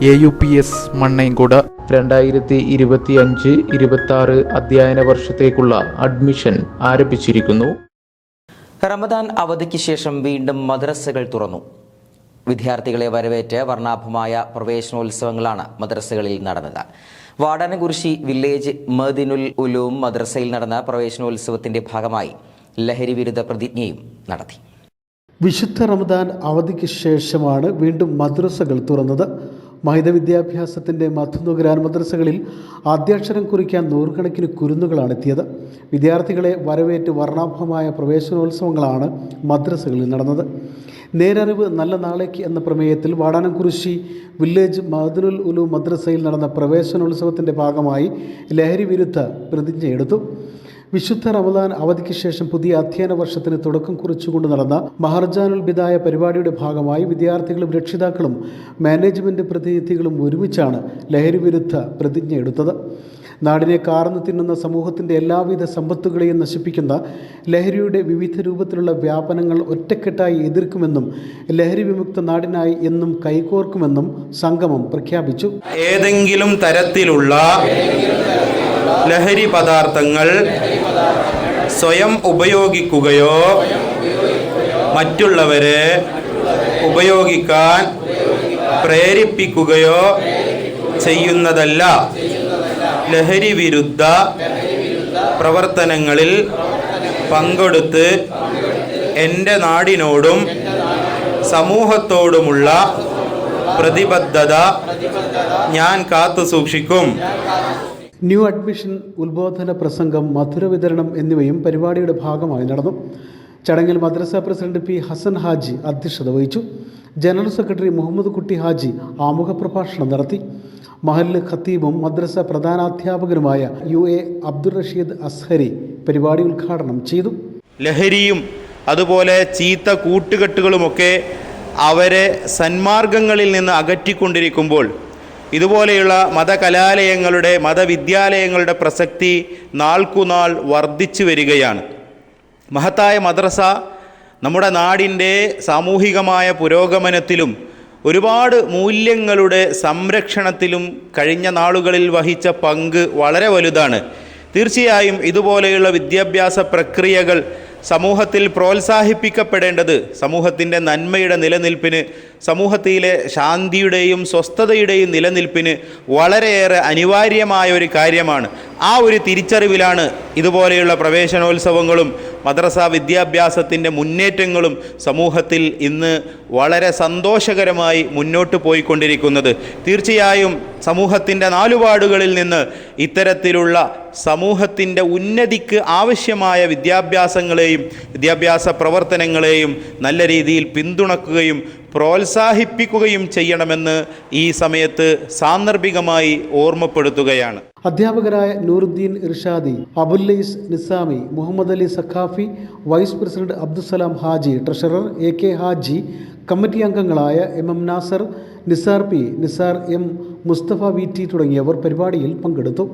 AUPS മണ്ണൈൻകോട് 2025-26 അധ്യയന വർഷത്തേക്കുള്ള admission ആരംഭിച്ചിരിക്കുന്നു. റമദാൻ അവധിക്ക് ശേഷം വീണ്ടും മദ്രസകൾ തുറന്നു. വിദ്യാർത്ഥികളെ വരവേറ്റ് വർണ്ണാഭമായ പ്രവേശനോത്സവങ്ങളാണ് മദ്രസകളിൽ നടന്നത്. വാടാനകുറിശി വില്ലേജ് മദീനുൽ ഉലൂം മദ്രസയിൽ നടന്ന പ്രവേശനോത്സവത്തിന്റെ ഭാഗമായി ലഹരി വിരുദ്ധ പ്രതിജ്ഞയും നടത്തി. വിശുദ്ധ റമദാൻ അവധിക്ക് ശേഷമാണ് വീണ്ടും മദ്രസകൾ തുറന്നത്. മഹിത വിദ്യാഭ്യാസത്തിൻ്റെ മധുനുകരാൻ മദ്രസകളിൽ ആദ്യാക്ഷരം കുറിക്കാൻ നൂറുകണക്കിന് കുരുന്നുകളാണ് എത്തിയത്. വിദ്യാർത്ഥികളെ വരവേറ്റ് വർണ്ണാഭമായ പ്രവേശനോത്സവങ്ങളാണ് മദ്രസകളിൽ നടന്നത്. നേരറിവ് നല്ല നാളേക്ക് എന്ന പ്രമേയത്തിൽ വാടാനംകുറിശി വില്ലേജ് മദീനുൽ ഉലൂം മദ്രസയിൽ നടന്ന പ്രവേശനോത്സവത്തിൻ്റെ ഭാഗമായി ലഹരി വിരുദ്ധ പ്രതിജ്ഞയെടുത്തു. വിശുദ്ധ റമദാൻ അവധിക്ക് ശേഷം പുതിയ അധ്യയന വർഷത്തിന് തുടക്കം കുറിച്ചുകൊണ്ട് നടന്ന മഹർജാനുൽ ബിദായ പരിപാടിയുടെ ഭാഗമായി വിദ്യാർത്ഥികളും രക്ഷിതാക്കളും മാനേജ്മെൻറ്റ് പ്രതിനിധികളും ഒരുമിച്ചാണ് ലഹരി വിരുദ്ധ പ്രതിജ്ഞ എടുത്തത്. നാടിനെ കാർന്നു തിന്നുന്ന സമൂഹത്തിൻ്റെ എല്ലാവിധ സമ്പത്തുകളെയും നശിപ്പിക്കുന്ന ലഹരിയുടെ വിവിധ രൂപത്തിലുള്ള വ്യാപനങ്ങൾ ഒറ്റക്കെട്ടായി എതിർക്കുമെന്നും ലഹരി വിമുക്ത നാടിനായി എന്നും കൈകോർക്കുമെന്നും സംഗമം പ്രഖ്യാപിച്ചു. ഏതെങ്കിലും തരത്തിലുള്ള ലഹരി പദാർത്ഥങ്ങൾ സ്വയം ഉപയോഗിക്കുകയോ മറ്റുള്ളവരെ ഉപയോഗിക്കാൻ പ്രേരിപ്പിക്കുകയോ ചെയ്യുന്നതല്ല. ലഹരി വിരുദ്ധ പ്രവർത്തനങ്ങളിൽ പങ്കെടുത്ത് എൻ്റെ നാടിനോടും സമൂഹത്തോടുമുള്ള പ്രതിബദ്ധത ഞാൻ കാത്തുസൂക്ഷിക്കും. ന്യൂ അഡ്മിഷൻ, ഉത്ബോധന പ്രസംഗം, മധുര വിതരണം എന്നിവയും പരിപാടിയുടെ ഭാഗമായി നടന്നു. ചടങ്ങിൽ മദ്രസ പ്രസിഡന്റ് പി ഹസൻ ഹാജി അധ്യക്ഷത വഹിച്ചു. ജനറൽ സെക്രട്ടറി മുഹമ്മദ് കുട്ടി ഹാജി ആമുഖ പ്രഭാഷണം നടത്തി. മഹല്ല് ഖത്തീബും മദ്രസ പ്രധാനാധ്യാപകനുമായ UA അബ്ദുൾ റഷീദ് അസ്ഹരി പരിപാടി ഉദ്ഘാടനം ചെയ്തു. ലഹരിയും അതുപോലെ ചീത്ത കൂട്ടുകെട്ടുകളുമൊക്കെ അവരെ സന്മാർഗങ്ങളിൽ നിന്ന് അകറ്റിക്കൊണ്ടിരിക്കുമ്പോൾ ഇതുപോലെയുള്ള മതകലാലയങ്ങളുടെ മതവിദ്യാലയങ്ങളുടെ പ്രസക്തി നാൾക്കുനാൾ വർദ്ധിച്ചു വരികയാണ്. മഹത്തായ മദ്രസ നമ്മുടെ നാടിൻ്റെ സാമൂഹികമായ പുരോഗമനത്തിലും ഒരുപാട് മൂല്യങ്ങളുടെ സംരക്ഷണത്തിലും കഴിഞ്ഞ നാളുകളിൽ വഹിച്ച പങ്ക് വളരെ വലുതാണ്. തീർച്ചയായും ഇതുപോലെയുള്ള വിദ്യാഭ്യാസ പ്രക്രിയകൾ സമൂഹത്തിൽ പ്രോത്സാഹിപ്പിക്കപ്പെടേണ്ടത് സമൂഹത്തിൻ്റെ നന്മയുടെ നിലനിൽപ്പിന്, സമൂഹത്തിലെ ശാന്തിയുടെയും സ്വസ്ഥതയുടെയും നിലനിൽപ്പിന് വളരെയേറെ അനിവാര്യമായ ഒരു കാര്യമാണ്. ആ ഒരു തിരിച്ചറിവിലാണ് ഇതുപോലെയുള്ള പ്രവേശനോത്സവങ്ങളും മദ്രസ വിദ്യാഭ്യാസത്തിൻ്റെ മുന്നേറ്റങ്ങളും സമൂഹത്തിൽ ഇന്ന് വളരെ സന്തോഷകരമായി മുന്നോട്ട് പോയിക്കൊണ്ടിരിക്കുന്നത്. തീർച്ചയായും സമൂഹത്തിൻ്റെ നാലുപാടുകളിൽ നിന്ന് ഇത്തരത്തിലുള്ള സമൂഹത്തിൻ്റെ ഉന്നതിക്ക് ആവശ്യമായ വിദ്യാഭ്യാസങ്ങളെയും വിദ്യാഭ്യാസ പ്രവർത്തനങ്ങളെയും നല്ല രീതിയിൽ പിന്തുണക്കുകയും പ്രോത്സാഹിപ്പിക്കുകയും ചെയ്യണമെന്ന് ഈ സമയത്ത് സാന്ദർഭികമായി ഓർമ്മപ്പെടുത്തുകയാണ്. അധ്യാപകരായ Nooruddeen Irshadi, Abullais Nizami, Muhammad Ali Saqafi, vice president Abdussalam Haji, treasurer AK Haji, committee അംഗങ്ങളായ MM Nasar, Nisar P, Nisar M, Mustafa VT തുടങ്ങിയവർ പരിപാടിയിൽ പങ്കെടുത്തു.